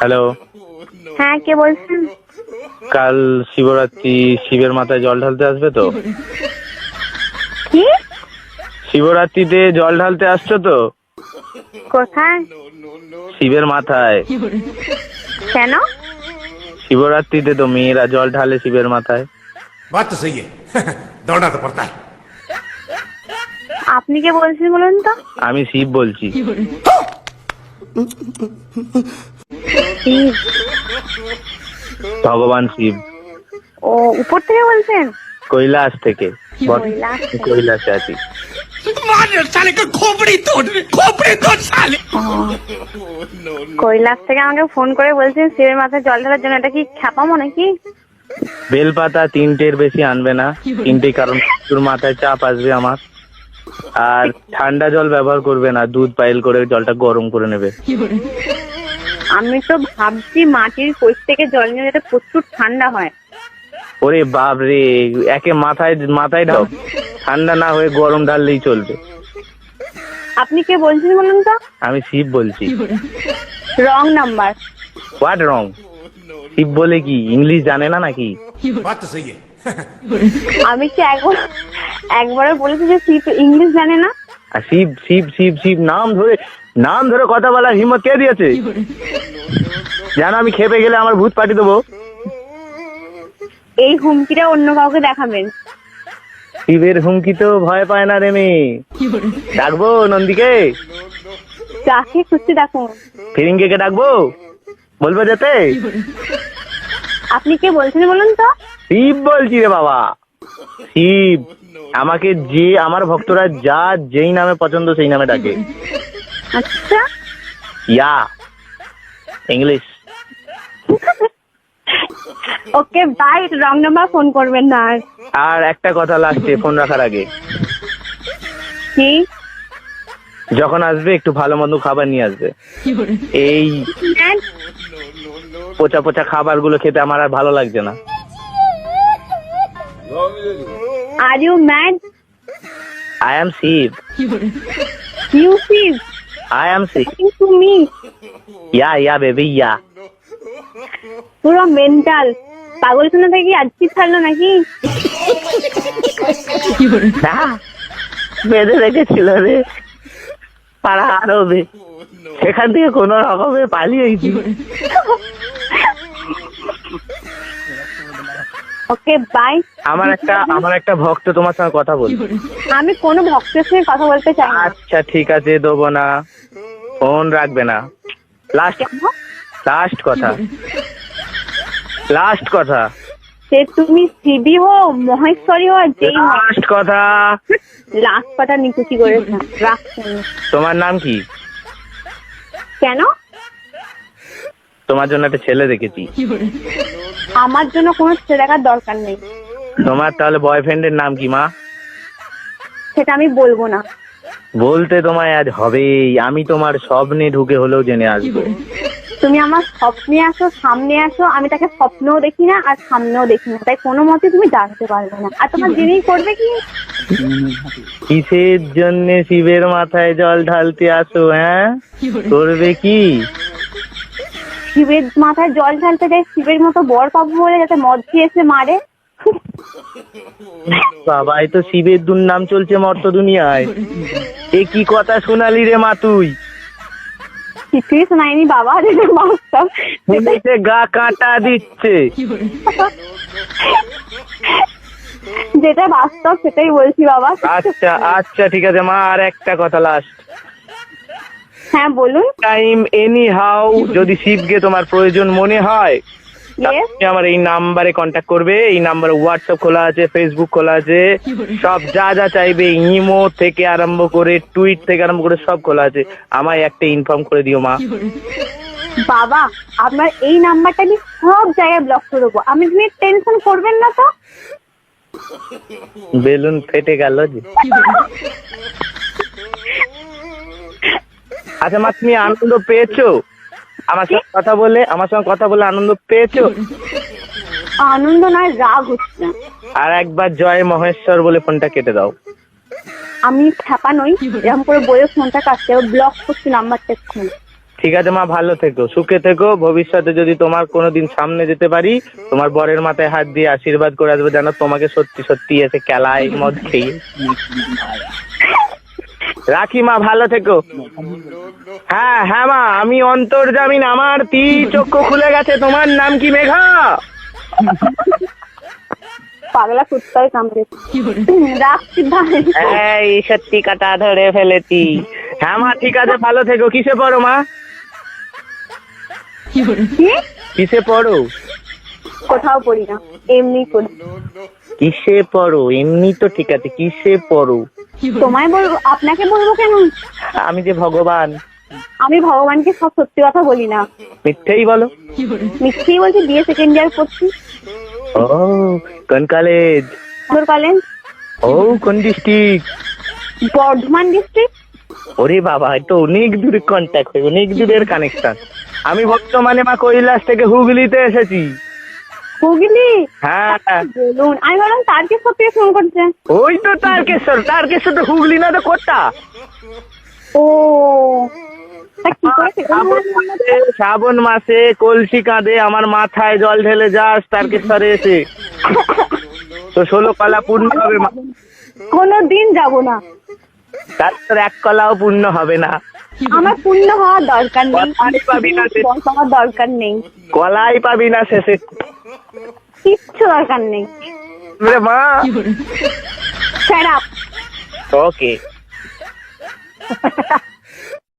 Hello. হ্যাঁ, কে বলছেন? কাল শিবরাত্রি, শিবের মাথায় জল ঢালতে আসবে তো? কি? শিবরাত্রিতে জল ঢালতে আসছো তো? কোথায়? শিবের মাথায়। কেন? শিবরাত্রিতে তো মেয়েরা জল ঢালে শিবের মাথায়। बात तो सही है दौड़ना तो पड़ता है। আপনি কে বলছেন বলুন তো? আমি শিব বলছি। শিব? ভগবান শিব। ও, উপর থেকে বলছেন? কৈলাস থেকে। কৈলাস থেকে। কৈলাসে আছি। কৈলাস থেকে আমাকে ফোন করে বলছেন শিবের মাথায় জল ঢালার জন্য। এটা কি খ্যাপামো নাকি? বেলপাতা 3টের বেশি আনবে না। 3টে, কারণ তোর মাথায় চাপ আসবে আমার। আর ঠান্ডা জল ব্যবহার করবে না, দুধ পাইল করে জলটা গরম করে নেবে। আমি তো ভাবছি মাটির কোষ থেকে জল নিয়ে যেটা প্রচুর ঠান্ডা হয়। ওরে বাপ রে, একে মাথায় ঢাল, ঠান্ডা না হয়ে গরম ঢাললেই চলবে। আপনি কে বলছেন বলুন তো? আমি শিব বলছি। Wrong number. What wrong? Shiv বলে কি ইংলিশ জানে না নাকি? बात तो सही है আমি কি একবারও বলেছি যে শিব ইংলিশ জানে না? আর শিব শিব শিব শিব নাম ধরে কথা বলার হিম্মত কে দিয়েছে? জানো আমি খেপে গেলে আমার ভূত পাঠিয়ে দেবো। এই হুমকিটা অন্য কাউকে দেখাবেন। শিবের হুমকি তো ভয় পায় না রে মেয়ে। ডাকবো নন্দীকে? যাকে খুশি দেখুন। ফিরিঙ্গে কে ডাকবো? বলবো যেতে? আপনি কে বলছেন বলুন তো? শিব বলছি রে বাবা, শিব। আমাকে যে আমার ভক্তরা যেই নামে পছন্দ সেই নামে ডাকে। আচ্ছা, yeah English. Okay bye. Wrong number phone করবেন না আর। আর একটা কথা লাস্টে ফোন রাখার আগে, কি? যখন আসবে একটু ভালো মন্দ খাবার নিয়ে আসবে। এই পচা পচা খাবার গুলো খেতে আমার আর ভালো লাগছে না। Are you mad? I am Shiv. You Shiv? I am Shiv. To me? Yeah baby yeah. পুরো মেন্টাল পাগলখানা থেকে আজকে ছাড়লো নাকি? বেঁধে রেখেছিল রে পাড়া আরবে, সেখান থেকে কোন রকমে পালিয়েছি। Okay bye. আমার একটা ভক্ত তোমার সঙ্গে কথা বল। আমি কোনো ভক্তের সঙ্গে কথা বলতে চাই না। আচ্ছা ঠিক আছে, দেবো না, ফোন রাখবে না। লাস্ট কথা সে তুমি শিবি হো, মহেশ্বরী হো, আর যেই হো, লাস্ট কথা। লাস্ট কথা নিকুচি করেছে। রাখছেন? তোমার নাম কি? কেন? তোমার জন্য একটা ছেলে দেখেছি। আমার জন্য কোনো ছেলে দেখার দরকার নেই। তোমার তাহলে বয়ফ্রেন্ডের নাম কি মা? সেটা আমি বলবো না। বলতে তোমায় আজ হবেই। আমি তোমার স্বপ্নে ঢুকে হলেও জেনে আসবো। তুমি আমার স্বপ্নে আসো, সামনে আসো, আমি তাকে স্বপ্নেও দেখি না আর সামনেও দেখি না, তাই কোনো মতে তুমি জানতে পারবে না। আর তোমার জেনেই করবে কি? কিসের জন্য শিবের মাথায় জল ঢালতে আসো? হ্যাঁ, করবে কি? শিবের মাথায় জল ঢালতে যাই শিবের মতো বর পাবো বলে, যাতে মদ দিয়ে এসে মারে। বাবা, এই তো শিবের দুর্নাম চলছে মর্ত দুনিয়ায়। এ কি কথা শোনালি রে মা তুই? কিছুই শোনায়নি বাবা, যেটা বাস্তব। শুনেছে গা কাঁটা দিচ্ছে। যেটা বাস্তব সেটাই বলছি বাবা। আচ্ছা ঠিক আছে মা, আর একটা কথা লাস্ট। হ্যাঁ বলুন। টাইম এনি হাউ যদি শিবকে তোমার প্রয়োজন মনে হয়, Yes? তুমি আমার এই নাম্বারে কন্ট্যাক্ট করবে। এই নাম্বারে হোয়াটসঅ্যাপ খোলা আছে, ফেসবুক খোলা আছে, সব যা চাইবে, ইমো থেকে আরম্ভ করে টুইট থেকে আরম্ভ করে সব খোলা আছে। আমায় একটা ইনফর্ম করে দিও মা। বাবা, আপনার এই নাম্বারটা আমি সব জায়গায় ব্লক করে দেবো। তুমি টেনশন করবেন না তো। বেলুন ফেটে গেল যে। আচ্ছা মা, তুমি আনন্দ পেয়েছো আমার সঙ্গে কথা বলে? আনন্দ পেয়েছো? আনন্দ নয়, রাগ হচ্ছে। আর একবার জয় মহেশ্বর বলে ফোনটা কেটে দাও। আমি খ্যাপা নই, এরকম করে বলে ফোনটা কাটতে ব্লক করছি নাম্বারটা এক্ষুনি। ঠিক আছে মা, ভালো থেকো, সুখে থেকো। ভবিষ্যতে যদি তোমার কোনোদিন সামনে যেতে পারি, তোমার বরের মাথায় হাত দিয়ে আশীর্বাদ করে আসবো, যেন তোমাকে সত্যি সত্যি এসে খেলায় মদ খেয়ে। রাখি মা, ভালো থেকো। হ্যাঁ হ্যাঁ মা, আমি অন্তর্জামিন, আমার চক্ষু খুলে গেছে। তোমার নাম কি মেঘা? পাগলা কুত্তায় কামড়েছে। রাখছি ভাই। এই সত্যি কাটা ধরে ফেলেছি। হ্যাঁ মা, ঠিক আছে, ভালো থেকো। কিসে পড়ো মা? কি? কিসে পড়ো? কোথাও পড়ি না, এমনি পড়ি। কিসে পড়ো? এমনি তো ঠিক আছে, কিসে পড়ো? তোমায় বলবো? আপনাকে বলবো কেন? আমি যে ভগবান। আমি ভগবানকে সব সত্যি কথা বলি না, মিথ্যেই বলো। মিথ্যেই বলছি। বিএ সেকেন্ড ইয়ার পড়ছি। ও, কোন কলেজ? কলেজ। ও, কোন ডিস্ট্রিক্ট? বর্ধমান ডিস্ট্রিক্ট। ওরে বাবা, এটা অনেক দূরের কন্ট্যাক্ট, অনেক দূরের কানেকশন। আমি বর্তমানে মা কৈলাস থেকে হুগলিতে এসেছি। হুগলি? হ্যাঁ। বলুন, আমি ভাবলাম তারকেশ্বর থেকে ফোন করছে। ওই তো তারকেশ্বর, তারকেশ্বর তো হুগলি না তো কোথা? ও, তা কি করে সেটা বললাম না? শ্রাবণ মাসে কলসি কাঁধে আমার মাথায় জল ঢেলে যাস তারকেশ্বরে এসে, তো 16 কলা পূর্ণ হবে মা। কোনোদিন যাব না। তারপর 1 কলাও পূর্ণ হবে না। আমার পূর্ণ হওয়ার দরকার নেই, কলাই পাবি না সে- বয়স হওয়ার দরকার নেই, কলাই পাবি না শেষে। কিচ্ছু দরকার নেই। রে মা। Shut up. ওকে।